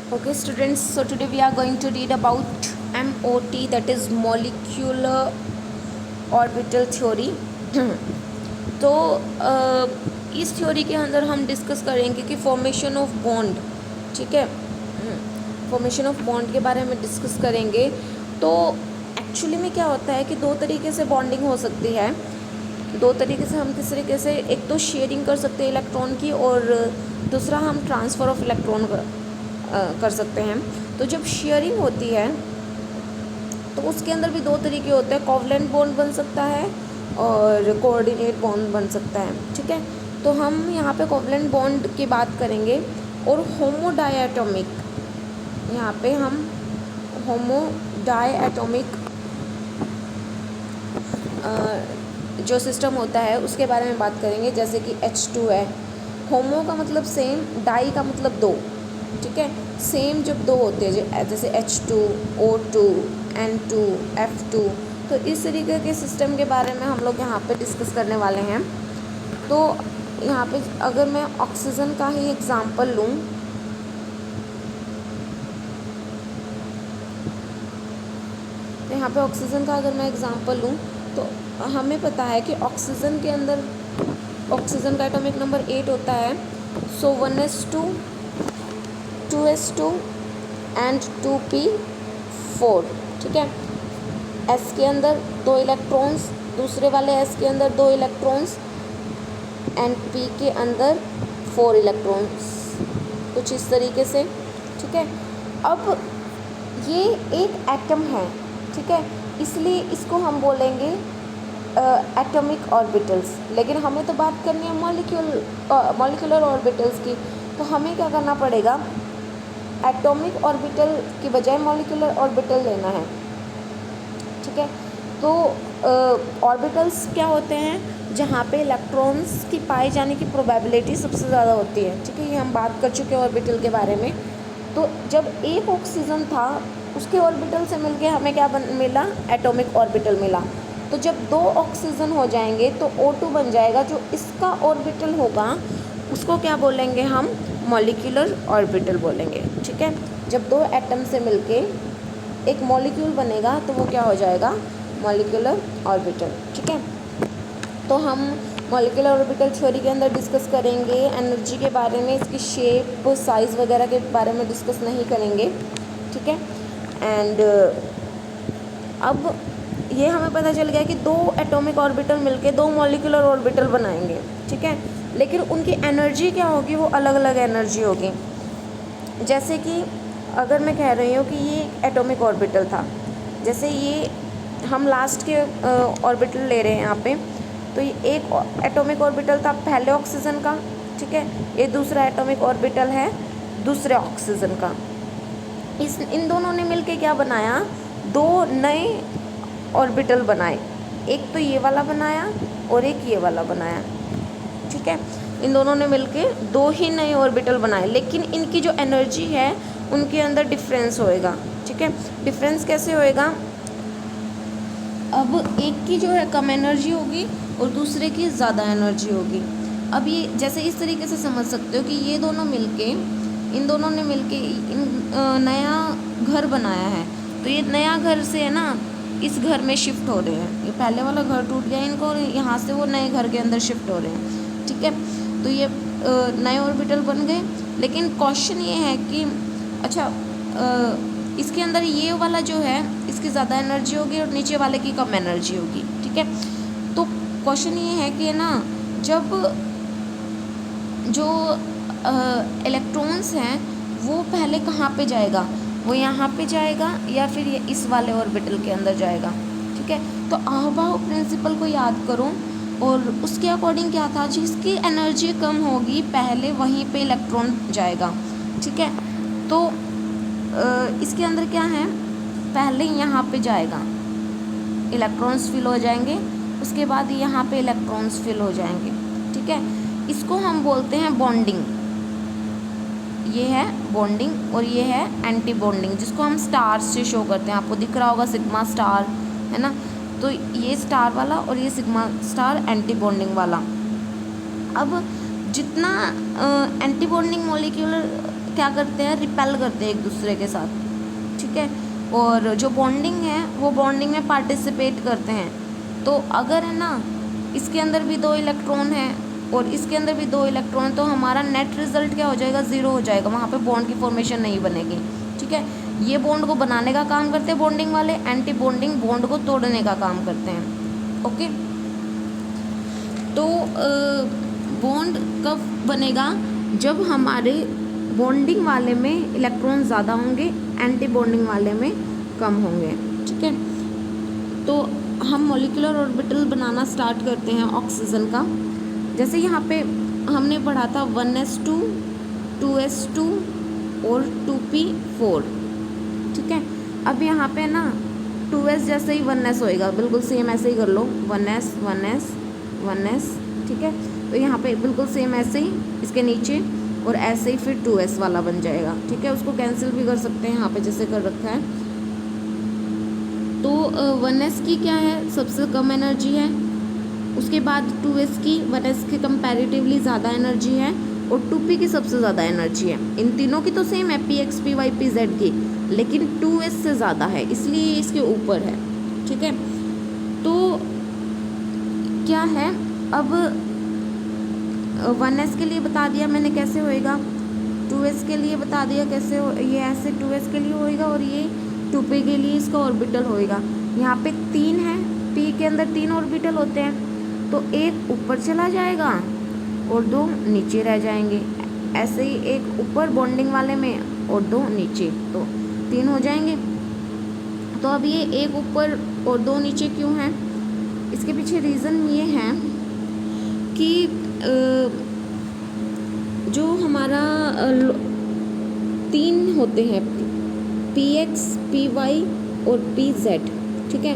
Okay, students, so today we are going to read about MOT, that is molecular orbital theory. तो इस theory के अंदर हम discuss करेंगे कि फॉर्मेशन ऑफ बॉन्ड, ठीक है, फॉर्मेशन ऑफ बॉन्ड के बारे में डिस्कस करेंगे। तो एक्चुअली में क्या होता है कि दो तरीके से बॉन्डिंग हो सकती है। दो तरीके से हम किस तरीके से, एक तो शेयरिंग कर सकते हैं इलेक्ट्रॉन की, और दूसरा हम ट्रांसफ़र ऑफ इलेक्ट्रॉन कर सकते हैं। तो जब शेयरिंग होती है तो उसके अंदर भी दो तरीके होते हैं, कोवलेंट बॉन्ड बन सकता है और कोऑर्डिनेट बॉन्ड बन सकता है, ठीक है। तो हम यहाँ पे कोवलेंट बॉन्ड की बात करेंगे। और होमो डायटोमिक, यहाँ पे हम होमो डायटोमिक जो सिस्टम होता है उसके बारे में बात करेंगे। जैसे कि H2 है, होमो का मतलब सेम, डाई का मतलब दो, ठीक है। सेम जब दो होते हैं जैसे H2, O2, N2, F2, तो इस तरीके के सिस्टम के बारे में हम लोग यहाँ पे डिस्कस करने वाले हैं। तो यहाँ पे अगर मैं ऑक्सीजन का ही एग्ज़ाम्पल लूँ, तो यहाँ पे ऑक्सीजन का अगर मैं एग्ज़ाम्पल लूँ तो हमें पता है कि ऑक्सीजन के अंदर ऑक्सीजन का एटॉमिक नंबर 8 होता है। सो 1s2, 2s2 एंड 2p4, ठीक है। S के अंदर 2 इलेक्ट्रॉन्स, दूसरे वाले S के अंदर 2 इलेक्ट्रॉन्स एंड P के अंदर 4 इलेक्ट्रॉन्स, कुछ इस तरीके से, ठीक है। अब ये एक एटम है, ठीक है, इसलिए इसको हम बोलेंगे एटॉमिक ऑर्बिटल्स। लेकिन हमें तो बात करनी है मॉलिक्यूलर ऑर्बिटल्स की। तो हमें क्या करना पड़ेगा, एटॉमिक ऑर्बिटल की बजाय मॉलिक्यूलर ऑर्बिटल लेना है, ठीक है। तो ऑर्बिटल्स क्या होते हैं, जहाँ पे इलेक्ट्रॉन्स की पाए जाने की प्रोबेबिलिटी सबसे ज़्यादा होती है, ठीक है। ये हम बात कर चुके हैं ऑर्बिटल के बारे में। तो जब एक ऑक्सीजन था, उसके ऑर्बिटल से मिलके हमें क्या मिला, एटॉमिक ऑर्बिटल मिला। तो जब दो ऑक्सीजन हो जाएंगे तो O2 बन जाएगा, जो इसका ऑर्बिटल होगा उसको क्या बोलेंगे हम, मॉलिक्यूलर ऑर्बिटल बोलेंगे, ठीक है। जब दो एटम से मिलके एक मॉलिक्यूल बनेगा तो वो क्या हो जाएगा, मॉलिक्यूलर ऑर्बिटल, ठीक है। तो हम मॉलिक्यूलर ऑर्बिटल थ्योरी के अंदर डिस्कस करेंगे एनर्जी के बारे में, इसकी शेप, साइज़ वगैरह के बारे में डिस्कस नहीं करेंगे, ठीक है। एंड अब ये हमें पता चल गया कि दो एटॉमिक ऑर्बिटल मिलके दो मॉलिक्यूलर ऑर्बिटल बनाएंगे, ठीक है। लेकिन उनकी एनर्जी क्या होगी, वो अलग अलग एनर्जी होगी। जैसे कि अगर मैं कह रही हूँ कि ये एक एटॉमिक ऑर्बिटल था, जैसे ये हम लास्ट के ऑर्बिटल ले रहे हैं यहाँ पे, तो ये एक एटॉमिक ऑर्बिटल था पहले ऑक्सीजन का, ठीक है। ये दूसरा एटॉमिक ऑर्बिटल है दूसरे ऑक्सीजन का। इन दोनों ने मिलके क्या बनाया, दो नए ऑर्बिटल बनाए। एक तो ये वाला बनाया और एक ये वाला बनाया, ठीक है। इन दोनों ने मिलके दो ही नए ऑर्बिटल बनाए, लेकिन इनकी जो एनर्जी है उनके अंदर डिफरेंस होएगा, ठीक है। डिफरेंस कैसे होएगा, अब एक की जो है कम एनर्जी होगी और दूसरे की ज़्यादा एनर्जी होगी। अब ये जैसे इस तरीके से समझ सकते हो कि ये दोनों मिलके, इन दोनों ने मिलके नया घर बनाया है। तो ये नया घर से है ना, इस घर में शिफ्ट हो रहे हैं। ये पहले वाला घर टूट गया इनको, और यहाँ से वो नए घर के अंदर शिफ्ट हो रहे हैं, ठीक है। तो ये नए ऑर्बिटल बन गए। लेकिन क्वेश्चन ये है कि अच्छा, इसके अंदर ये वाला जो है इसकी ज़्यादा एनर्जी होगी और नीचे वाले की कम एनर्जी होगी, ठीक है। तो क्वेश्चन ये है कि ना, जब जो इलेक्ट्रॉन्स हैं वो पहले कहाँ पे जाएगा, वो यहाँ पे जाएगा या फिर ये इस वाले ऑर्बिटल के अंदर जाएगा, ठीक है। तो अहबाउ प्रिंसिपल को याद करो, और उसके अकॉर्डिंग क्या था, जिसकी एनर्जी कम होगी पहले वहीं पे इलेक्ट्रॉन जाएगा, ठीक है। तो इसके अंदर क्या है, पहले यहाँ पे जाएगा, इलेक्ट्रॉन्स फिल हो जाएंगे, उसके बाद यहाँ पे इलेक्ट्रॉन्स फिल हो जाएंगे, ठीक है। इसको हम बोलते हैं बॉन्डिंग। ये है बॉन्डिंग और ये है एंटी बॉन्डिंग, जिसको हम स्टार से शो करते हैं। आपको दिख रहा होगा सिग्मा स्टार, है ना। तो ये स्टार वाला और ये सिग्मा स्टार एंटी बॉन्डिंग वाला। अब जितना एंटी बॉन्डिंग मॉलिक्यूलर क्या करते हैं, रिपेल करते हैं एक दूसरे के साथ, ठीक है। और जो बॉन्डिंग है वो बॉन्डिंग में पार्टिसिपेट करते हैं। तो अगर है ना इसके अंदर भी 2 इलेक्ट्रॉन है और इसके अंदर भी 2 इलेक्ट्रॉन, तो हमारा नेट रिजल्ट क्या हो जाएगा, 0 हो जाएगा, वहाँ पे बॉन्ड की फॉर्मेशन नहीं बनेगी, ठीक है। ये बॉन्ड को बनाने का काम करते हैं बॉन्डिंग वाले, एंटी बॉन्डिंग बॉन्ड को तोड़ने का काम करते हैं, ओके। तो बॉन्ड कब बनेगा, जब हमारे बॉन्डिंग वाले में इलेक्ट्रॉन ज़्यादा होंगे, एंटी बॉन्डिंग वाले में कम होंगे, ठीक है। तो हम मॉलिक्यूलर ऑर्बिटल बनाना स्टार्ट करते हैं ऑक्सीजन का। जैसे यहाँ पे हमने पढ़ा था 1s2 2s2 और 2p4, ठीक है। अब यहाँ पे ना 2s जैसे ही 1s होएगा, बिल्कुल सेम ऐसे ही कर लो, 1s 1s 1s, ठीक है। तो यहाँ पे बिल्कुल सेम ऐसे ही इसके नीचे, और ऐसे ही फिर 2s वाला बन जाएगा, ठीक है। उसको कैंसिल भी कर सकते हैं यहाँ पे जैसे कर रखा है। तो 1s की क्या है, सबसे कम एनर्जी है, उसके बाद 2s की 1s की कंपैरेटिवली ज़्यादा एनर्जी है, और 2p की सबसे ज़्यादा एनर्जी है। इन तीनों की तो सेम है, px py pz की, लेकिन 2s से ज़्यादा है, इसलिए इसके ऊपर है, ठीक है। तो क्या है, अब 1s के लिए बता दिया मैंने कैसे होएगा, 2s के लिए बता दिया कैसे हो, ये ऐसे 2s के लिए होएगा, और ये 2p के लिए इसका ऑर्बिटल होएगा। यहाँ पे 3 है, p के अंदर 3 ऑर्बिटल होते हैं, तो एक ऊपर चला जाएगा और 2 नीचे रह जाएंगे। ऐसे ही एक ऊपर बॉन्डिंग वाले में और 2 नीचे, तो 3 हो जाएंगे। तो अब ये एक ऊपर और 2 नीचे क्यों हैं, इसके पीछे रीज़न ये है कि जो हमारा 3 होते हैं, px py और pz, ठीक है।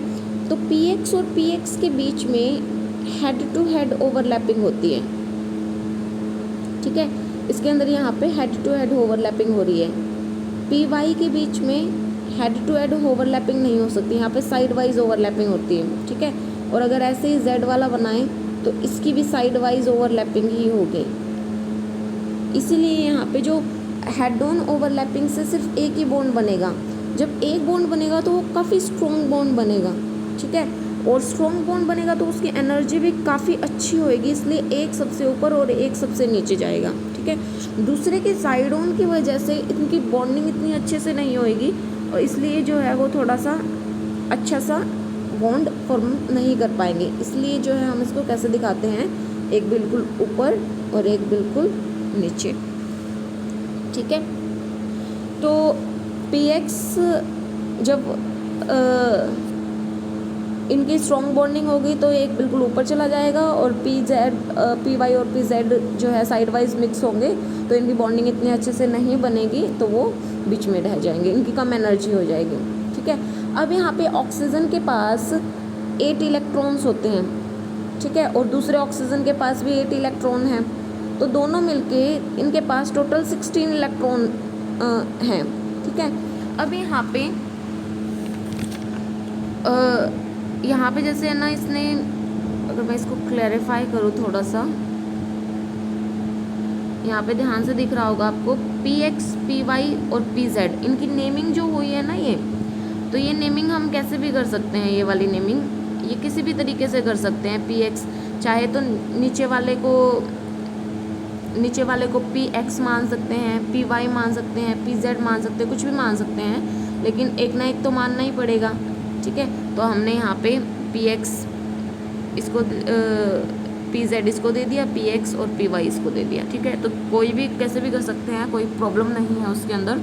तो px और px के बीच में हेड टू हेड ओवरलैपिंग होती है, ठीक है। इसके अंदर यहाँ पे हेड टू हेड ओवरलैपिंग हो रही है। py के बीच में हेड टू हेड ओवरलैपिंग नहीं हो सकती, यहाँ पे साइड वाइज ओवरलैपिंग होती है, ठीक है। और अगर ऐसे ही z वाला बनाएं तो इसकी भी साइड वाइज ओवरलैपिंग ही होगी, इसीलिए यहाँ पे जो हेड ऑन ओवरलैपिंग से सिर्फ एक ही बॉन्ड बनेगा। जब एक बॉन्ड बनेगा तो वो काफ़ी स्ट्रॉन्ग बॉन्ड बनेगा, ठीक है। और स्ट्रॉन्ग बॉन्ड बनेगा तो उसकी एनर्जी भी काफ़ी अच्छी होएगी, इसलिए एक सबसे ऊपर और एक सबसे नीचे जाएगा, ठीक है। दूसरे के साइड ऑन की वजह से इनकी बॉन्डिंग इतनी अच्छे से नहीं होएगी, और इसलिए जो है वो थोड़ा सा अच्छा सा बॉन्ड फॉर्म नहीं कर पाएंगे। इसलिए जो है हम इसको कैसे दिखाते हैं, एक बिल्कुल ऊपर और एक बिल्कुल नीचे, ठीक है। तो px जब इनकी स्ट्रॉन्ग बॉन्डिंग होगी तो एक बिल्कुल ऊपर चला जाएगा, और pz py और pz जो है साइड वाइज मिक्स होंगे, तो इनकी बॉन्डिंग इतनी अच्छे से नहीं बनेगी, तो वो बीच में रह जाएंगे, इनकी कम एनर्जी हो जाएगी, ठीक है। अब यहाँ पे ऑक्सीजन के पास 8 इलेक्ट्रॉन्स होते हैं, ठीक है, और दूसरे ऑक्सीजन के पास भी 8 इलेक्ट्रॉन हैं, तो दोनों मिलके इनके पास टोटल 16 इलेक्ट्रॉन हैं, ठीक है। अब यहाँ पे जैसे है ना, इसने, अगर मैं इसको क्लैरिफाई करूँ थोड़ा सा, यहाँ पे ध्यान से दिख रहा होगा आपको, px py और pz इनकी नेमिंग जो हुई है ना, तो ये नेमिंग हम कैसे भी कर सकते हैं, ये वाली नेमिंग ये किसी भी तरीके से कर सकते हैं। px चाहे तो नीचे वाले को px मान सकते हैं, py मान सकते हैं, pz मान सकते हैं, कुछ भी मान सकते हैं, लेकिन एक ना एक तो मानना ही पड़ेगा, ठीक है। तो हमने यहाँ पे px इसको pz इसको दे दिया, px और py इसको दे दिया, ठीक है। तो कोई भी कैसे भी कर सकते हैं, कोई प्रॉब्लम नहीं है उसके अंदर,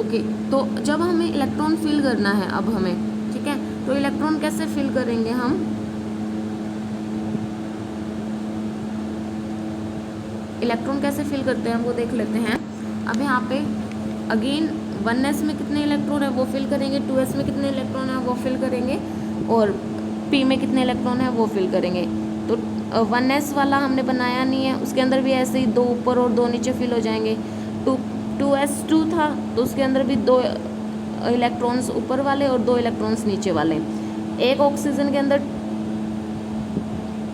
ओके। तो जब हमें इलेक्ट्रॉन फिल करना है अब हमें, ठीक है, तो इलेक्ट्रॉन कैसे फिल करेंगे हम, इलेक्ट्रॉन कैसे फिल करते हैं हम वो देख लेते हैं। अब यहाँ पे अगेन 1s में कितने इलेक्ट्रॉन है वो फिल करेंगे, 2s में कितने इलेक्ट्रॉन है वो फिल करेंगे, और p में कितने इलेक्ट्रॉन है वो फिल करेंगे। तो 1s वाला हमने बनाया नहीं है, उसके अंदर भी ऐसे ही 2 ऊपर और 2 नीचे फिल हो जाएंगे। 2s2 था तो उसके अंदर भी 2 इलेक्ट्रॉन्स ऊपर वाले और 2 इलेक्ट्रॉन्स नीचे वाले। एक ऑक्सीजन के अंदर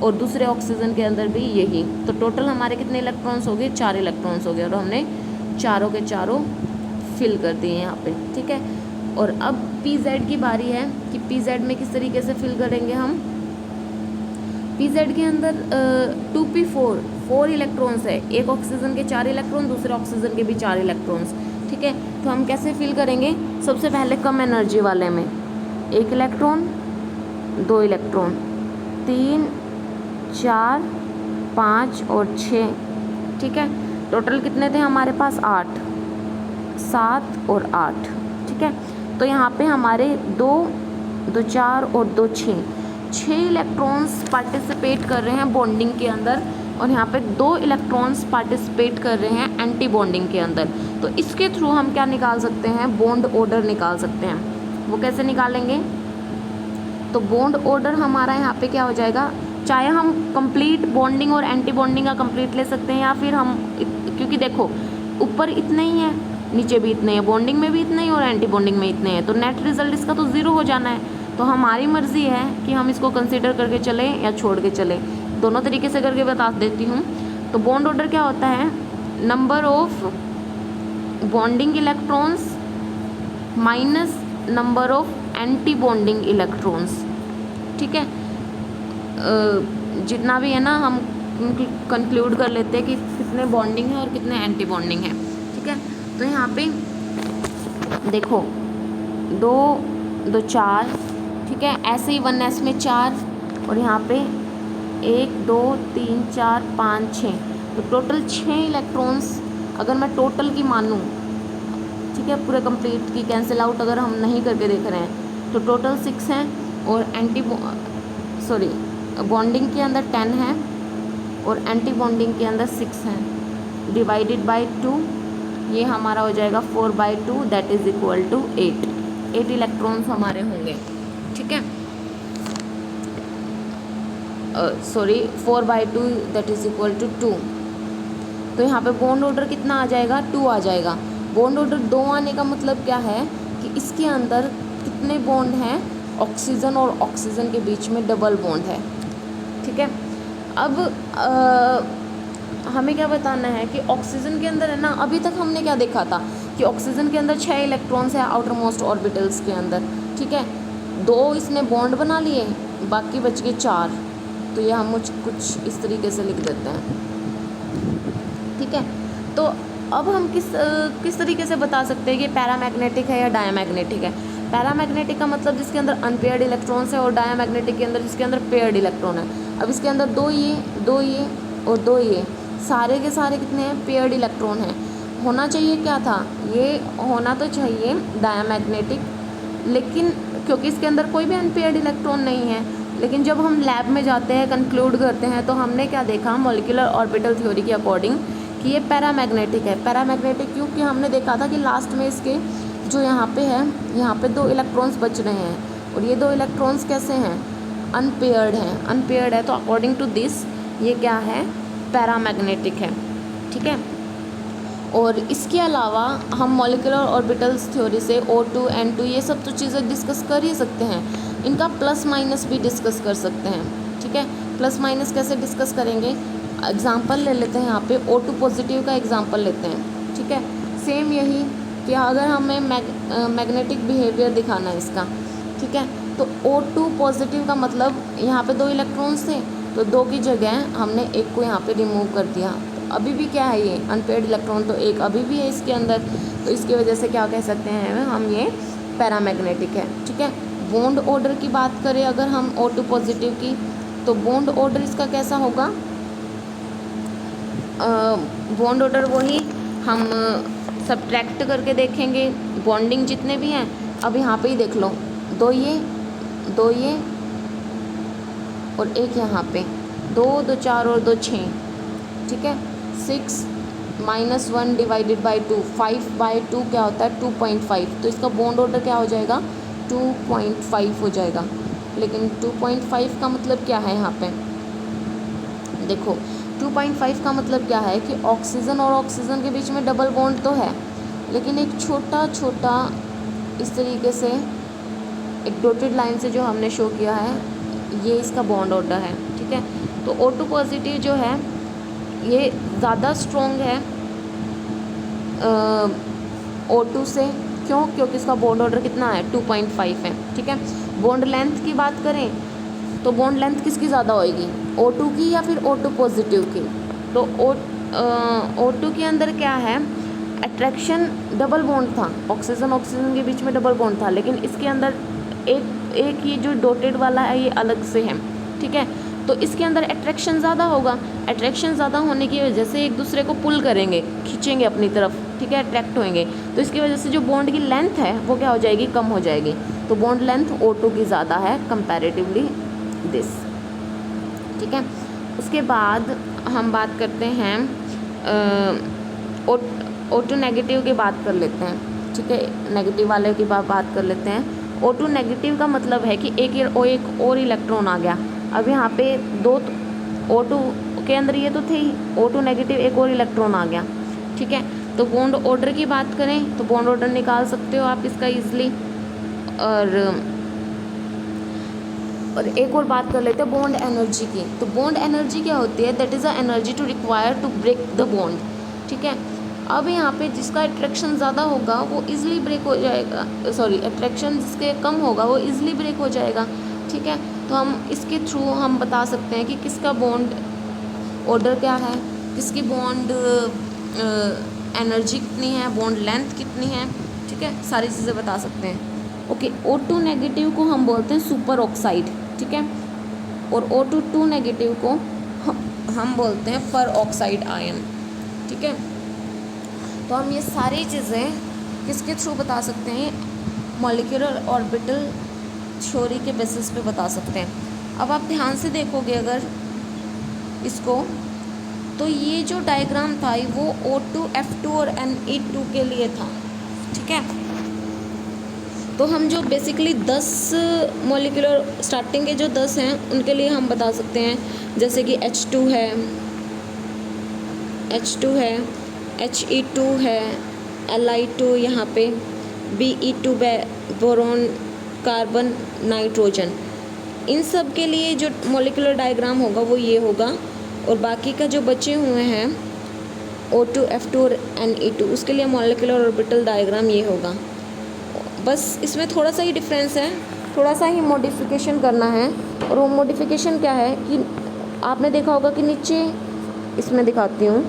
और दूसरे ऑक्सीजन के अंदर भी यही। तो टोटल हमारे कितने इलेक्ट्रॉन्स हो गए, 4 इलेक्ट्रॉन्स हो गए, और हमने चारों के चारों फिल कर दिए यहाँ पे, ठीक है। और अब PZ की बारी है कि PZ में किस तरीके से फिल करेंगे हम। PZ के अंदर 2p4 4 इलेक्ट्रॉन्स है, एक ऑक्सीजन के 4 इलेक्ट्रॉन, दूसरे ऑक्सीजन के भी 4 इलेक्ट्रॉन्स, ठीक है। तो हम कैसे फिल करेंगे, सबसे पहले कम एनर्जी वाले में 1 इलेक्ट्रॉन, 2 इलेक्ट्रॉन, 3 4 5 और 6, ठीक है। टोटल कितने थे हमारे पास, 8, 7 और 8, ठीक है। तो यहाँ पे हमारे 2 2 4 और 2 6 इलेक्ट्रॉन्स पार्टिसिपेट कर रहे हैं बॉन्डिंग के अंदर, और यहाँ पे 2 इलेक्ट्रॉन्स पार्टिसिपेट कर रहे हैं एंटी बॉन्डिंग के अंदर। तो इसके थ्रू हम क्या निकाल सकते हैं, बॉन्ड ऑर्डर निकाल सकते हैं। वो कैसे निकालेंगे, तो बॉन्ड ऑर्डर हमारा यहाँ पे क्या हो जाएगा, चाहे हम कंप्लीट बॉन्डिंग और एंटी बॉन्डिंग का कंप्लीट ले सकते हैं, या फिर हम, क्योंकि देखो ऊपर इतने ही है, नीचे भी इतने हैं, बॉन्डिंग में भी इतने ही और एंटी बॉन्डिंग में इतने हैं, तो नेट रिजल्ट इसका तो 0 हो जाना है। तो हमारी मर्ज़ी है कि हम इसको कंसीडर करके चलें या छोड़ के चलें, दोनों तरीके से करके बता देती हूँ। तो बॉन्ड ऑर्डर क्या होता है, number of bonding electrons minus number of anti bonding electrons, ठीक है। जितना भी है ना, हम कंक्लूड कर लेते हैं कि कितने बॉन्डिंग है और कितने एंटी बॉन्डिंग है, ठीक है। तो यहाँ पे देखो 2 2 4, ठीक है, ऐसे ही 1s में 4, और यहाँ पे 1 2 3 4 5 6, तो टोटल 6 इलेक्ट्रॉन्स अगर मैं टोटल की मानूँ, ठीक है, पूरे कंप्लीट की कैंसिल आउट अगर हम नहीं करके देख रहे हैं, तो टोटल 6 हैं, और बॉन्डिंग के अंदर 10 है और एंटी बॉन्डिंग के अंदर 6 हैं, डिवाइडेड बाय 2, ये हमारा हो जाएगा 4/2, that is equal to 8 electrons हमारे होंगे, ठीक है। 4/2 दैट इज इक्वल टू 2। तो यहाँ पे बॉन्ड ऑर्डर कितना आ जाएगा, 2 आ जाएगा। बॉन्ड ऑर्डर 2 आने का मतलब क्या है कि इसके अंदर कितने बॉन्ड हैं, ऑक्सीजन और ऑक्सीजन के बीच में डबल बॉन्ड है, ठीक है। अब हमें क्या बताना है कि ऑक्सीजन के अंदर है ना, अभी तक हमने क्या देखा था कि ऑक्सीजन के अंदर 6 इलेक्ट्रॉन्स हैं आउटर मोस्ट ऑर्बिटल्स के अंदर, ठीक है। 2 इसने बॉन्ड बना लिए, बाकी बच गए 4। तो ये हम कुछ इस तरीके से लिख देते हैं, ठीक है। तो अब हम किस तरीके से बता सकते हैं कि पैरामैग्नेटिक है या डायामैग्नेटिक है। पैरामैग्नेटिक का मतलब जिसके अंदर अनपेयर्ड इलेक्ट्रॉन्स है, और डायामैग्नेटिक के अंदर जिसके अंदर पेयर्ड इलेक्ट्रॉन है। अब इसके अंदर 2 ये और 2 ये, सारे के सारे कितने हैं, पेयर्ड इलेक्ट्रॉन हैं। होना चाहिए क्या था, ये होना तो चाहिए डायामैग्नेटिक, लेकिन क्योंकि इसके अंदर कोई भी अनपेयर्ड इलेक्ट्रॉन नहीं है। लेकिन जब हम लैब में जाते हैं, कंक्लूड करते हैं, तो हमने क्या देखा मॉलिक्यूलर ऑर्बिटल थ्योरी के अकॉर्डिंग कि ये पैरामैग्नेटिक है। पैरामैग्नेटिक क्योंकि हमने देखा था कि लास्ट में इसके जो यहाँ पे है, यहाँ पे 2 इलेक्ट्रॉन्स बच रहे हैं, और ये 2 इलेक्ट्रॉन्स कैसे हैं, अनपेयर्ड हैं। अनपेयर्ड है तो अकॉर्डिंग टू दिस ये क्या है, पैरामैग्नेटिक है, ठीक है। और इसके अलावा हम मॉलिक्यूलर ऑर्बिटल्स थ्योरी से O2 N2 ये सब तो चीज़ें डिस्कस कर ही सकते हैं, इनका प्लस माइनस भी डिस्कस कर सकते हैं, ठीक है। प्लस माइनस कैसे डिस्कस करेंगे, एग्जांपल ले लेते हैं, यहाँ पे O2 पॉजिटिव का एग्जांपल लेते हैं, ठीक है। सेम यही कि अगर हमें मैग्नेटिक बिहेवियर दिखाना है इसका, ठीक है, तो O2 पॉजिटिव का मतलब यहाँ पे 2 इलेक्ट्रॉन्स थे, तो 2 की जगह हमने 1 को यहाँ पे रिमूव कर दिया, तो अभी भी क्या है, ये अनपेयर्ड इलेक्ट्रॉन तो 1 अभी भी है इसके अंदर, तो इसकी वजह से क्या कह सकते हैं हम, ये पैरामैग्नेटिक है, ठीक है। बॉन्ड ऑर्डर की बात करें अगर हम O2 पॉजिटिव की, तो बॉन्ड ऑर्डर इसका कैसा होगा, बॉन्ड ऑर्डर वही हम सब्ट्रैक्ट करके देखेंगे, बॉन्डिंग जितने भी हैं, अब यहाँ पे ही देख लो, 2 ये और 1 यहाँ पे, 2 2 4 और 2 6, ठीक है। 6 - 1 डिवाइडेड बाई 2, 5/2 क्या होता है, 2.5, तो इसका बॉन्ड ऑर्डर क्या हो जाएगा, 2.5 हो जाएगा। लेकिन 2.5 का मतलब क्या है, यहाँ पे देखो 2.5 का मतलब क्या है कि ऑक्सीजन और ऑक्सीजन के बीच में डबल बॉन्ड तो है, लेकिन एक छोटा इस तरीके से एक डॉटेड लाइन से जो हमने शो किया है, ये इसका बॉन्ड ऑर्डर है, ठीक है। तो O2 पॉजिटिव जो है ये ज़्यादा स्ट्रॉन्ग है O2 से। क्यों? क्योंकि इसका बॉन्ड ऑर्डर कितना है 2.5 है। ठीक है, बॉन्ड लेंथ की बात करें तो बॉन्ड लेंथ किसकी ज़्यादा होएगी, O2 की या फिर O2 पॉजिटिव की। तो O2 के अंदर क्या है, अट्रैक्शन डबल बॉन्ड था, ऑक्सीजन ऑक्सीजन के बीच में डबल बॉन्ड था, लेकिन इसके अंदर एक ये जो डॉटेड वाला है ये अलग से है। ठीक है, तो इसके अंदर अट्रैक्शन ज़्यादा होगा। अट्रैक्शन ज़्यादा होने की वजह से एक दूसरे को पुल करेंगे, खींचेंगे अपनी तरफ। ठीक है, अट्रैक्ट होंगे, तो इसकी वजह से जो बॉन्ड की लेंथ है वो क्या हो जाएगी, कम हो जाएगी। तो बॉन्ड लेंथ O2 की ज़्यादा है कंपैरेटिवली दिस। ठीक है, उसके बाद हम बात करते हैं O2 नेगेटिव की बात कर लेते हैं। ठीक है, नेगेटिव वाले की बात कर लेते हैं। O2 नेगेटिव का मतलब है कि एक और इलेक्ट्रॉन आ गया। अब यहाँ पे दो O2 के अंदर ये तो थे ही, O2 नेगेटिव एक और इलेक्ट्रॉन आ गया। ठीक है, तो बॉन्ड ऑर्डर की बात करें तो बॉन्ड ऑर्डर निकाल सकते हो आप इसका ईजिली। और एक और बात कर लेते हैं बॉन्ड एनर्जी की। तो बॉन्ड एनर्जी क्या होती है, that is a energy to require to break the bond. ठीक है, अब यहाँ पे जिसका अट्रैक्शन ज़्यादा होगा वो इजीली ब्रेक हो जाएगा, सॉरी अट्रैक्शन जिसके कम होगा वो इजीली ब्रेक हो जाएगा। ठीक है, तो हम इसके थ्रू हम बता सकते हैं कि किसका बॉन्ड ऑर्डर क्या है, किसकी बॉन्ड एनर्जी कितनी है, बॉन्ड लेंथ कितनी है। ठीक है, सारी चीज़ें बता सकते हैं। ओके, O2 नेगेटिव को हम बोलते हैं सुपर ऑक्साइड। ठीक है, और O2 नेगेटिव को हम बोलते हैं पर ऑक्साइड आयन। ठीक है, तो हम ये सारी चीज़ें किसके थ्रू बता सकते हैं, मॉलिक्यूलर ऑर्बिटल थ्योरी के बेसिस पे बता सकते हैं। अब आप ध्यान से देखोगे अगर इसको, तो ये जो डायग्राम था वो O2, F2 और Ne2 के लिए था। ठीक है, तो हम जो बेसिकली 10 मॉलिक्यूलर स्टार्टिंग के जो 10 हैं उनके लिए हम बता सकते हैं, जैसे कि H2 है, He2 है, Li2 यहाँ पे, Be2 बोरॉन, कार्बन, नाइट्रोजन। इन सब के लिए जो मॉलिक्यूलर डायग्राम होगा वो ये होगा, और बाकी का जो बचे हुए हैं O2, F2 और Ne2 उसके लिए मॉलिक्यूलर ऑर्बिटल डायग्राम ये होगा। बस इसमें थोड़ा सा ही डिफरेंस है, थोड़ा सा ही मॉडिफिकेशन करना है। और वो मॉडिफिकेशन क्या है कि आपने देखा होगा कि नीचे, इसमें दिखाती हूँ,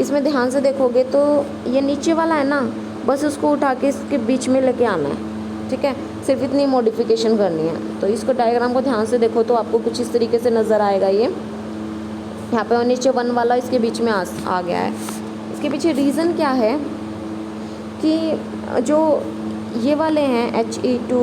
इसमें ध्यान से देखोगे तो ये नीचे वाला है ना, बस उसको उठा के इसके बीच में लेके आना है। ठीक है, सिर्फ इतनी मॉडिफिकेशन करनी है। तो इसको डायग्राम को ध्यान से देखो तो आपको कुछ इस तरीके से नज़र आएगा। ये यहाँ पे नीचे 1 वाला इसके बीच में आ गया है। इसके पीछे रीज़न क्या है कि जो ये वाले हैं He2,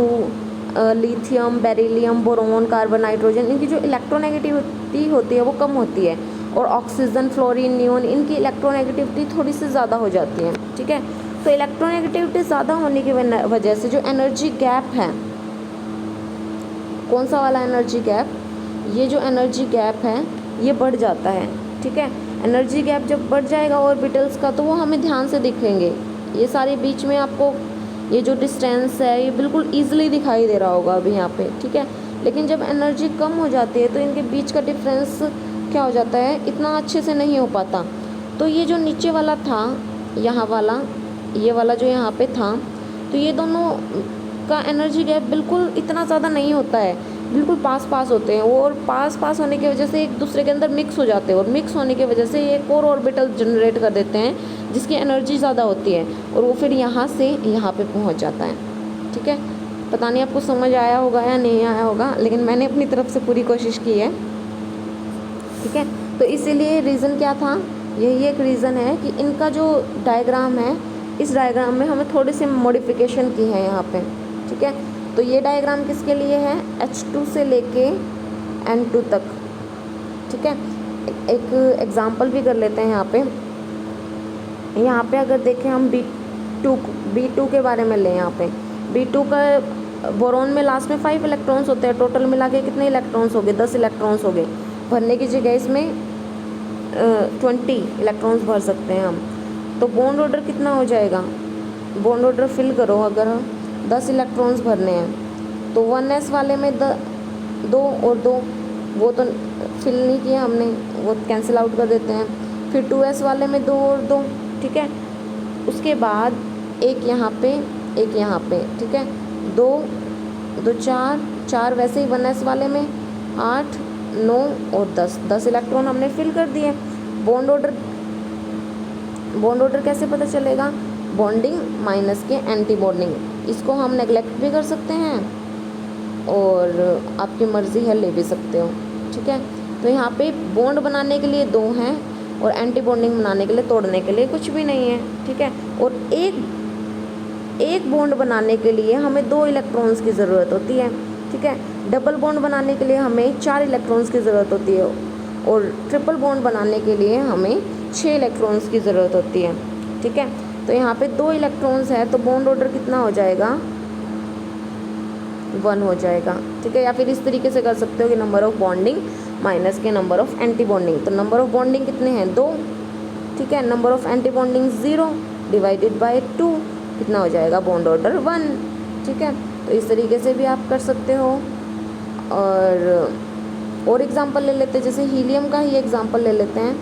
lithium, beryllium, boron, carbon, nitrogen, इनकी जो इलेक्ट्रोनेगेटिविटी होती है वो कम होती है, और ऑक्सीजन, फ्लोरीन, नियोन, इनकी इलेक्ट्रोनेगेटिविटी थोड़ी सी ज़्यादा हो जाती है। ठीक है, तो इलेक्ट्रोनेगेटिविटी ज़्यादा होने की वजह से जो एनर्जी गैप है, कौन सा वाला एनर्जी गैप, ये जो एनर्जी गैप है ये बढ़ जाता है। ठीक है, एनर्जी गैप जब बढ़ जाएगा ऑर्बिटल्स का तो वो हमें ध्यान से दिखेंगे। ये सारे बीच में आपको ये जो डिस्टेंस है ये बिल्कुल ईजिली दिखाई दे रहा होगा अभी यहाँ पे। ठीक है, लेकिन जब एनर्जी कम हो जाती है तो इनके बीच का डिफरेंस क्या हो जाता है, इतना अच्छे से नहीं हो पाता। तो ये जो नीचे वाला था, यहाँ वाला, ये वाला जो यहाँ पे था, तो ये दोनों का एनर्जी गैप बिल्कुल इतना ज़्यादा नहीं होता है, बिल्कुल पास होते हैं वो, और पास होने की वजह से एक दूसरे के अंदर मिक्स हो जाते हैं, और मिक्स होने की वजह से ये एक और ऑर्बिटल जनरेट कर देते हैं जिसकी एनर्जी ज़्यादा होती है, और वो फिर यहाँ से यहाँ पे पहुँच जाता है। ठीक है, पता नहीं आपको समझ आया होगा या नहीं आया होगा, लेकिन मैंने अपनी तरफ से पूरी कोशिश की है। ठीक है, तो इसीलिए रीज़न क्या था, यही एक रीज़न है कि इनका जो डायग्राम है, इस डायग्राम में हमें थोड़ी सी मॉडिफिकेशन की है यहाँ पे। ठीक है, तो ये डायग्राम किसके लिए है, H2 से लेके N2 तक। ठीक है, एक एग्जांपल भी कर लेते हैं यहाँ पे अगर देखें हम B2 के बारे में लें। यहाँ पे B2 का बोरॉन में लास्ट में 5 इलेक्ट्रॉन्स होते हैं, टोटल मिला के कितने इलेक्ट्रॉन्स हो गए, 10 इलेक्ट्रॉन्स हो गए। भरने की जगह इसमें 20 इलेक्ट्रॉन्स भर सकते हैं हम। तो बॉन्ड ऑर्डर कितना हो जाएगा, बॉन्ड ऑर्डर फिल करो, अगर 10 इलेक्ट्रॉन्स भरने हैं तो 1s वाले में 2 और 2 वो तो फिल नहीं किया हमने, वो कैंसिल आउट कर देते हैं। फिर 2s वाले में 2 और 2, ठीक है। उसके बाद एक यहाँ पे, एक यहाँ पे, ठीक है। 2 2 4 4 वैसे ही 1s वाले में 8 9 और 10 इलेक्ट्रॉन हमने फिल कर दिए। बॉन्ड ऑर्डर कैसे पता चलेगा? बॉन्डिंग माइनस के एंटी बॉन्डिंग, इसको हम नेगलेक्ट भी कर सकते हैं और आपकी मर्ज़ी है ले भी सकते हो, ठीक है। तो यहाँ पे बॉन्ड बनाने के लिए 2 हैं और एंटी बॉन्डिंग बनाने के लिए, तोड़ने के लिए कुछ भी नहीं है, ठीक है। और एक बॉन्ड बनाने के लिए हमें 2 इलेक्ट्रॉन्स की ज़रूरत होती है, ठीक है। डबल बॉन्ड बनाने के लिए हमें 4 इलेक्ट्रॉन्स की ज़रूरत होती है और ट्रिपल बॉन्ड बनाने के लिए हमें 6 इलेक्ट्रॉन्स की ज़रूरत होती है, ठीक है। तो यहाँ पे 2 इलेक्ट्रॉन्स है तो बॉन्ड ऑर्डर कितना हो जाएगा? 1 हो जाएगा, ठीक है। या फिर इस तरीके से कर सकते हो कि नंबर ऑफ़ बॉन्डिंग माइनस के नंबर ऑफ़ एंटी बॉन्डिंग। तो नंबर ऑफ़ बॉन्डिंग कितने हैं? 2, ठीक है। Number of anti bonding 0 divided by 2 कितना हो जाएगा? बॉन्ड ऑर्डर 1, ठीक है। तो इस तरीके से भी आप कर सकते हो। और एग्जांपल ले लेते हैं, जैसे हीलियम का ही एग्जांपल ले लेते हैं।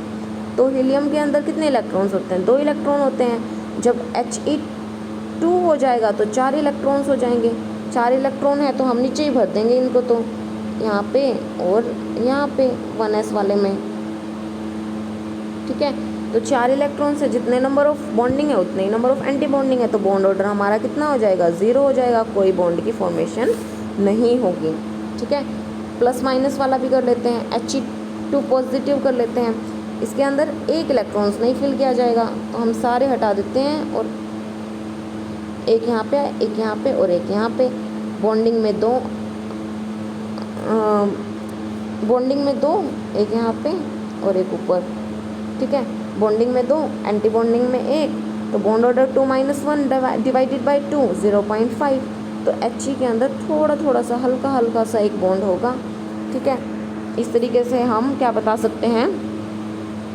तो हीलियम के अंदर कितने इलेक्ट्रॉन्स होते हैं? 2 इलेक्ट्रॉन होते हैं। जब He2 हो जाएगा तो 4 इलेक्ट्रॉन्स हो जाएंगे। 4 इलेक्ट्रॉन है तो हम नीचे ही भर देंगे इनको, तो यहाँ पे और यहाँ पे 1s वाले में, ठीक है। तो 4 इलेक्ट्रॉन्स है, जितने नंबर ऑफ बॉन्डिंग है उतने ही नंबर ऑफ एंटी बॉन्डिंग है, तो बॉन्ड ऑर्डर हमारा कितना हो जाएगा? 0 हो जाएगा, कोई बॉन्ड की फॉर्मेशन नहीं होगी, ठीक है। प्लस माइनस वाला भी कर लेते हैं, He2 पॉजिटिव कर लेते हैं। इसके अंदर 1 इलेक्ट्रॉन्स नहीं फिल किया जाएगा तो हम सारे हटा देते हैं और एक यहाँ पे, एक यहाँ पे और एक यहाँ पे। बॉन्डिंग में 2, एक यहाँ पे और एक ऊपर, ठीक है। बॉन्डिंग में 2, एंटी बॉन्डिंग में 1, तो बॉन्ड ऑर्डर 2 - 1 डिवाइडेड बाई 2 0.5। तो He के अंदर थोड़ा सा हल्का सा एक बॉन्ड होगा, ठीक है। इस तरीके से हम क्या बता सकते हैं,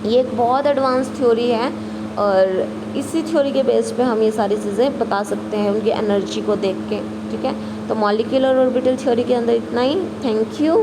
ये एक बहुत एडवांस थ्योरी है और इसी थ्योरी के बेस पे हम ये सारी चीज़ें बता सकते हैं उनकी एनर्जी को देख के, ठीक है। तो मॉलिक्यूलर ऑर्बिटल थ्योरी के अंदर इतना ही। Thank you.